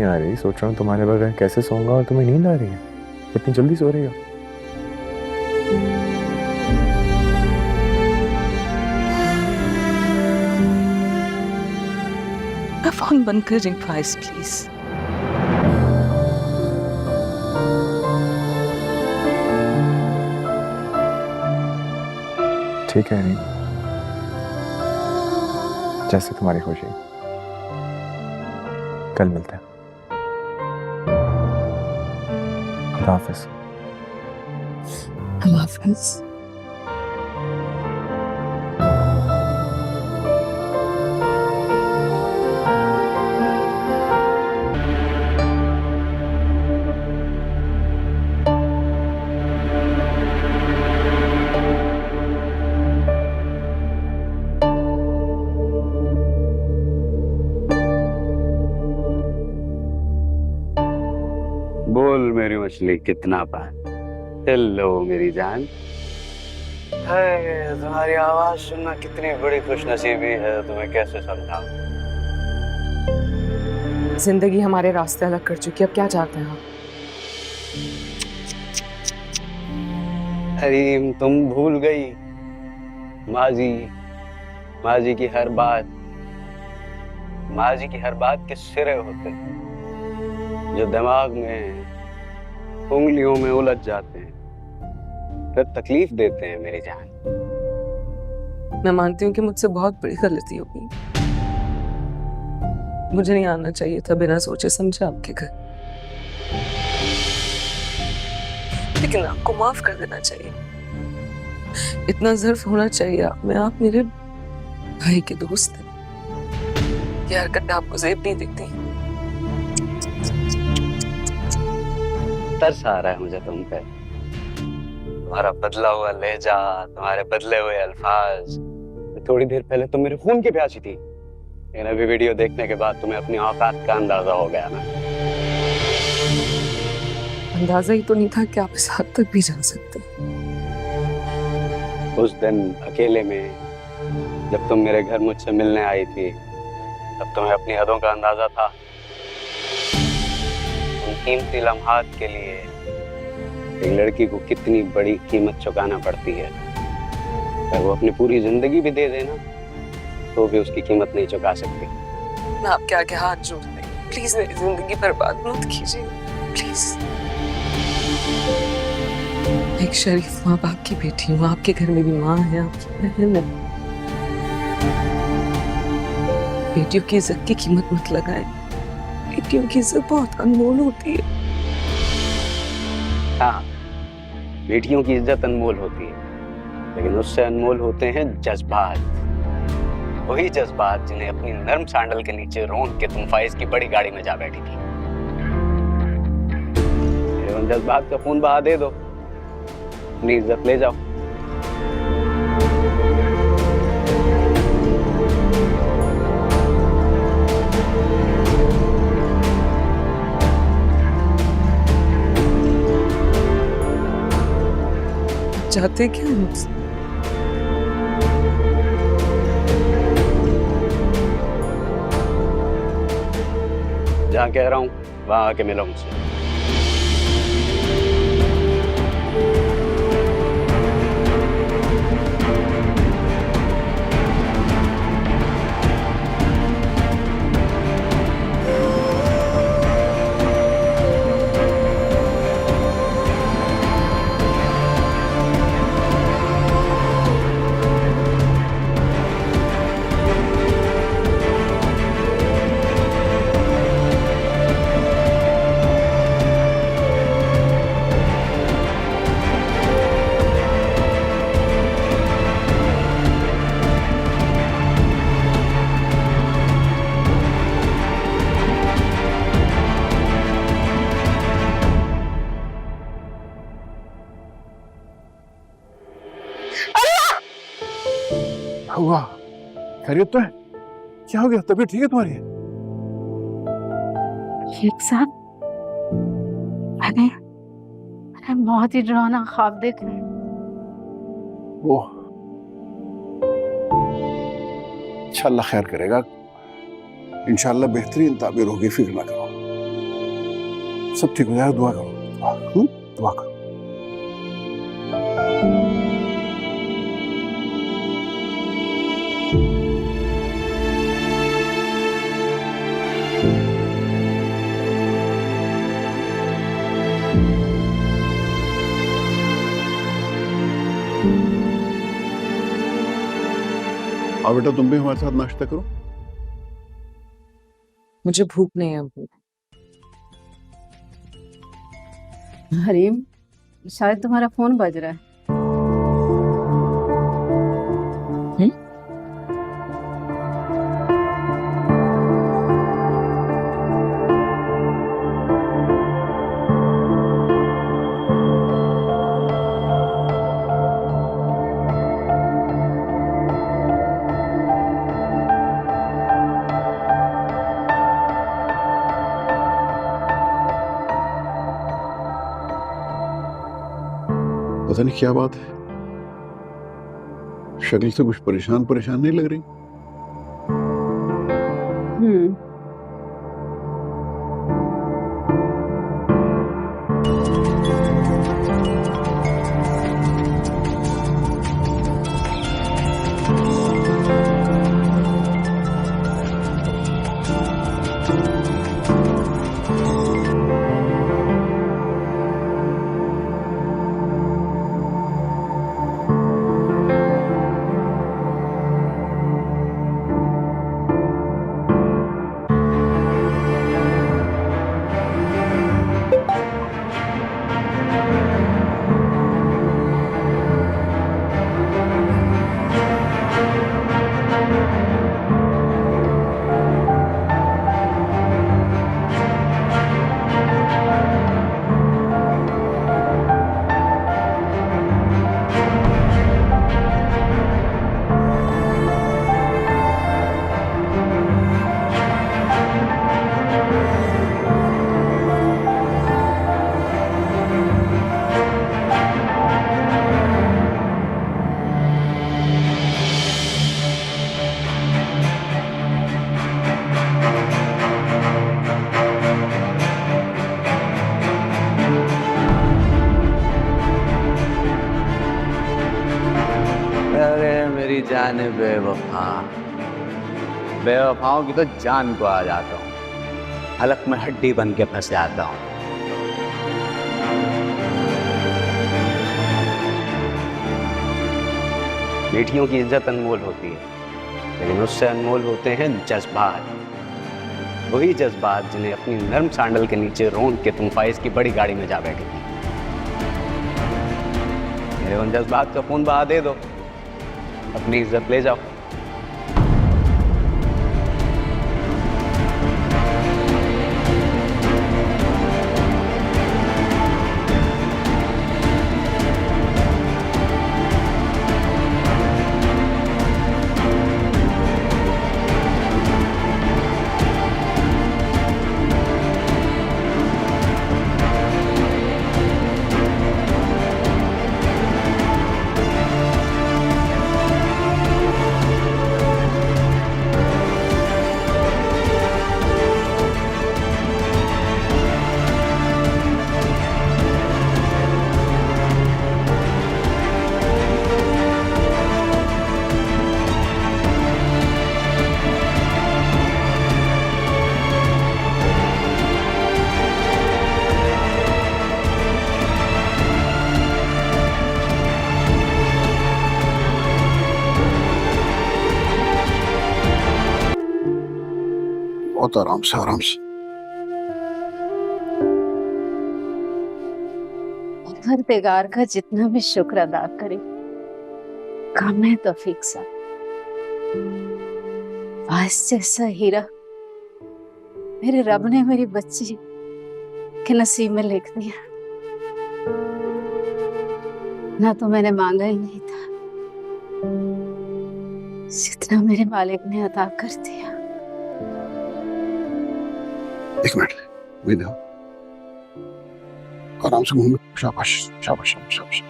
नहीं आ रही, सोच रहा हूँ तुम्हारे बगैर कैसे सोऊंगा, और तुम्हें नींद आ रही है? इतनी जल्दी सो रही हो? फोन बंद कर रिंग फाइज प्लीज। ठीक है नहीं, जैसे तुम्हारी खुशी। कल मिलते हैं। खुदा हाफिज। अल्लाह हाफिज। बोल मेरी मछली कितना पान। हेलो मेरी जान। है तुम्हारी आवाज सुनना कितनी बड़ी खुशनसीबी है, तुम्हें कैसे समझाऊं। जिंदगी हमारे रास्ते अलग कर चुकी है, अब क्या चाहते हैं आप? हरीम तुम भूल गई माजी, माजी की हर बात, माजी की हर बात के सिरे होते हैं जो दिमाग में उंगलियों में उलझ जाते हैं, फिर तकलीफ देते हैं मेरी जान। मैं मानती हूँ कि मुझसे बहुत बड़ी गलती होगी, मुझे नहीं आना चाहिए था बिना सोचे समझे आपके घर, लेकिन आपको माफ कर देना चाहिए। इतना ज़र्फ होना चाहिए आप में, आप मेरे भाई के दोस्त हैं। ये हरकतें आपको ज़ेब नहीं दिखती। तरस आ रहा है मुझे तुम पे, तुम्हारा बदला हुआ लहजा, तुम्हारे बदले हुए अल्फाज। थोड़ी देर पहले तुम मेरे खून की प्यासी थी, लेकिन अभी वीडियो देखने के बाद तुम्हें अपनी औकात का अंदाजा हो गया ना। अंदाजा ही तो नहीं था कि आप इस हद तक भी जा सकते। उस दिन अकेले में जब तुम मेरे घर मुझसे मिलने आई थी, तब तुम्हें अपनी हदों का अंदाजा था। उन कीमती लम्हात के लिए एक लड़की को कितनी बड़ी कीमत चुकाना पड़ती है। अगर वो अपनी पूरी जिंदगी भी दे देना तो भी उसकी कीमत नहीं चुका सकती। मैं आपके आगे हाथ जोड़ रही हूँ, प्लीज मेरी जिंदगी बर्बाद मत कीजिए, प्लीज। एक शरीफ माँ बाप की बेटी हूँ, आपके घर में भी माँ है, आपकी बहन है। बेटियों की इज्जत की कीमत मत लगाएं, बेटियों की इज्जत बहुत अनमोल होती है। हाँ, बेटियों की इज्जत अनमोल होती है, लेकिन उससे अनमोल होते हैं जज्बात। वही जज्बात जिन्हें अपनी नर्म सैंडल के नीचे रोंद के तुम फाइज की बड़ी गाड़ी में जा बैठी थी। उन जज्बात का खून बहा दे दो, अपनी इज्जत ले जाओ। चाहते क्या है मुझसे? जहाँ कह रहा हूँ वहां आके मिलो मुझसे। हुआ? खैरियत तो है? क्या हो गया? तबीयत ठीक है तुम्हारी? शेख साहब, मैंने बहुत ही डरावना ख्वाब देखा है। वो इंशाल्लाह खैर करेगा, इंशाल्लाह बेहतरीन ताबीर होगी, फिक्र ना करो। सब ठीक हो जाएगा, दुआ करो। दुआ करो। और बेटा तुम भी हमारे साथ नाश्ता करो। मुझे भूख नहीं है अभी। हरीम, शायद तुम्हारा फोन बज रहा है। पता नहीं क्या बात है, शक्ल से कुछ परेशान परेशान नहीं लग रही। मेरी जान बेवफा, बेवफाओं की तो जान को आ जाता हूँ, हलक में हड्डी बन के फंस जाता हूँ। बेटियों की इज्जत अनमोल होती है, लेकिन उससे अनमोल होते हैं जज्बात। वही जज्बात जिन्हें अपनी नर्म सैंडल के नीचे रोंद के तुम फाइज की बड़ी गाड़ी में जा बैठे थी। मेरे उन जज्बात का खून बहा दे दो, अपनी इज्जत ले जाओ। बहुत आराम से आराम से। परवरदिगार का जितना भी शुक्र अदा करे कम है तौफीक सा। आज जैसा हीरा मेरे रब ने मेरी बच्ची के नसीब में लिख दिया। ना तो मैंने मांगा ही नहीं था, जितना मेरे मालिक ने अता कर दिया। एक मिनट, वही देखो, आराम से मुंह में। शाबाश शाबाश शाबाश शाबाश।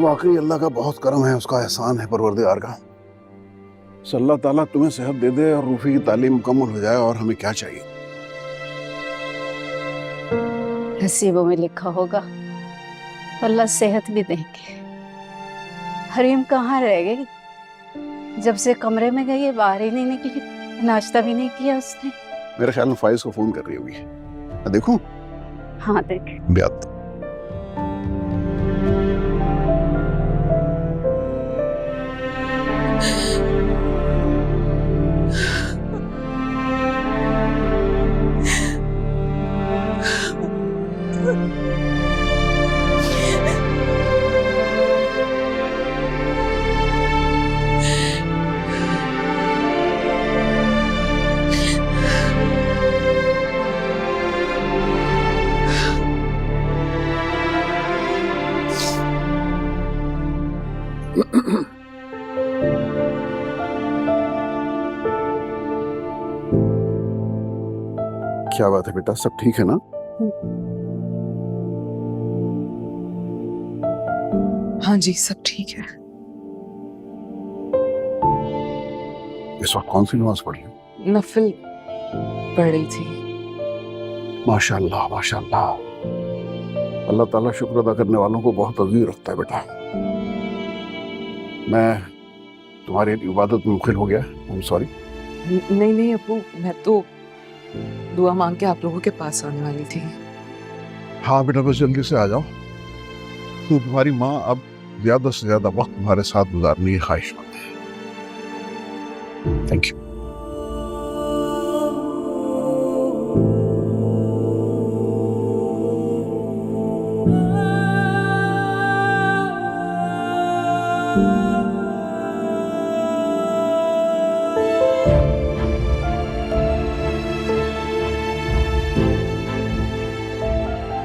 वाकई अल्लाह का बहुत करम है, उसका एहसान है परवरदिगार का। सो अल्लाह ताला तुम्हें सेहत दे दे और रूफी की तालीम मुकम्मल हो जाए, और हमें क्या चाहिए। नसीबों में लिखा होगा तो अल्लाह सेहत भी देंगे। हरीम कहाँ रह गई? जब से कमरे में गई है बाहर ही नहीं निकली, नाश्ता भी नहीं किया उसने। मेरे ख्याल में फाइज को फोन कर रही होगी। मैं देखूं? हाँ देख। ब्यात। क्या बात है बेटा, सब ठीक है ना? हाँ जी, सब ठीक है। इस वक्त कौन सी नमाज पढ़ी? नफिल पढ़ रही थी। माशाल्लाह माशाल्लाह, अल्लाह ताला शुक्र अदा करने वालों को बहुत अजीज रखता है बेटा। मैं तुम्हारी इबादत में मुखिल हो गया, आई एम सॉरी। नहीं नहीं अप्पू, मैं तो दुआ मांग के आप लोगों के पास आने वाली थी। हाँ बेटा, बस जल्दी से आ जाओ। तो तुम्हारी माँ अब ज्यादा से ज्यादा वक्त तुम्हारे साथ गुजारने की ख्वाहिशमंद है। Thank you.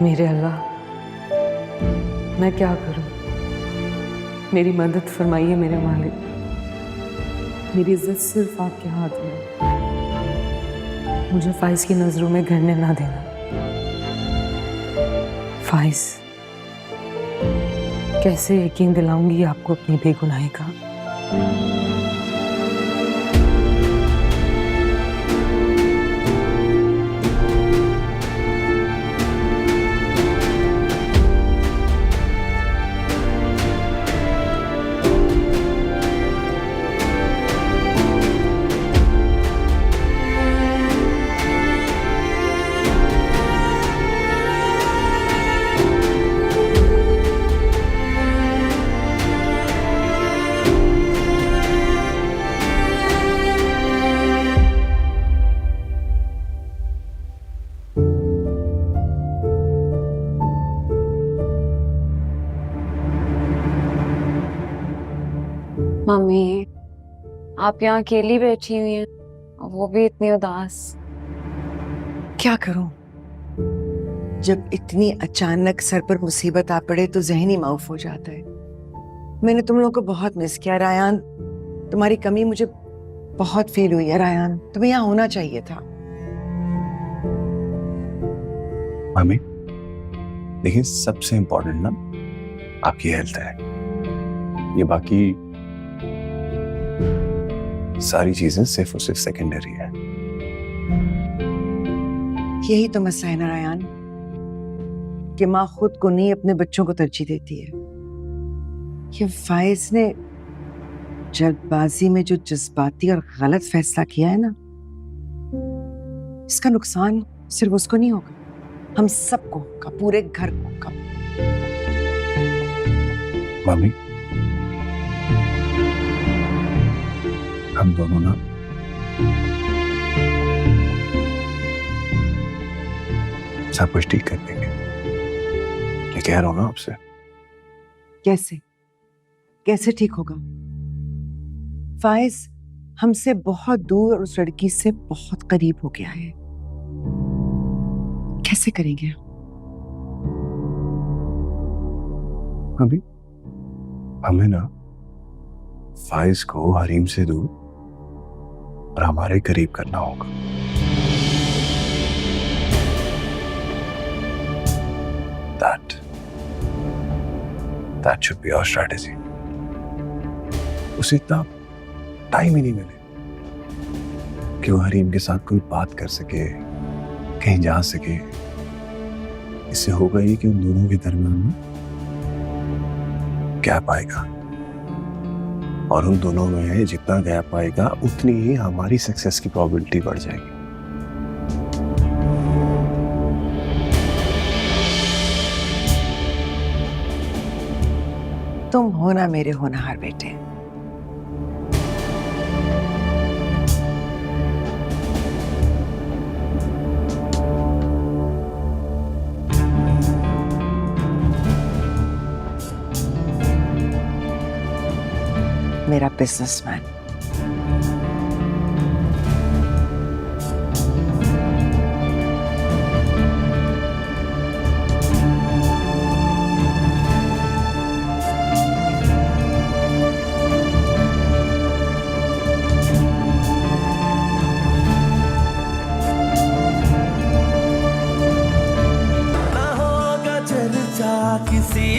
मेरे अल्लाह, मैं क्या करूं? मेरी मदद फरमाइए मेरे मालिक। मेरी इज्जत सिर्फ आपके हाथ में है। मुझे फाइज की नजरों में गिरने ना देना। फाइज, कैसे यकीन दिलाऊंगी आपको अपनी बेगुनाही का? मम्मी, आप यहाँ अकेली बैठी हुई हैं, वो भी इतनी उदास। क्या करूं? जब इतनी अचानक सर पर मुसीबत आ पड़े तो ज़हन ही माऊफ हो जाता है। मैंने तुम लोगों को बहुत मिस किया रायान। तुम्हारी कमी मुझे बहुत फील हुई है रायान। तुम्हें यहाँ होना चाहिए था। मम्मी देखिए, सबसे इम्पोर्टेंट ना आपकी हेल्थ है। ये बाकी सारी चीजें सिर्फ और सिर्फ सेकेंडरी है। यही तो मसला है ना रायान, कि माँ खुद को नहीं अपने बच्चों को तरजीह देती है। ये फाइज ने जल्दबाजी में जो जज्बाती और गलत फैसला किया है ना, इसका नुकसान सिर्फ उसको नहीं होगा, हम सबको होगा, पूरे घर को होगा। मम्मी, हम दोनों ना सब कुछ ठीक कर देंगे। मैं कह रहा हूं ना आपसे। कैसे कैसे ठीक होगा? फाइज हमसे बहुत दूर और उस लड़की से बहुत करीब हो गया है। कैसे करेंगे? अभी हमें ना फाइज को हरीम से दूर और हमारे करीब करना होगा। That should be our strategy. उसे इतना टाइम ही नहीं मिले कि वो हरीम के साथ कोई बात कर सके, कहीं जा सके। इससे होगा ये कि उन दोनों के दरमियान में गैप आएगा, और उन दोनों में जितना गैप आएगा उतनी ही हमारी सक्सेस की प्रोबेबिलिटी बढ़ जाएगी। तुम हो ना मेरे होनहार बेटे। मेरा बिजनेसमैन। ना होगा चर्चा किसी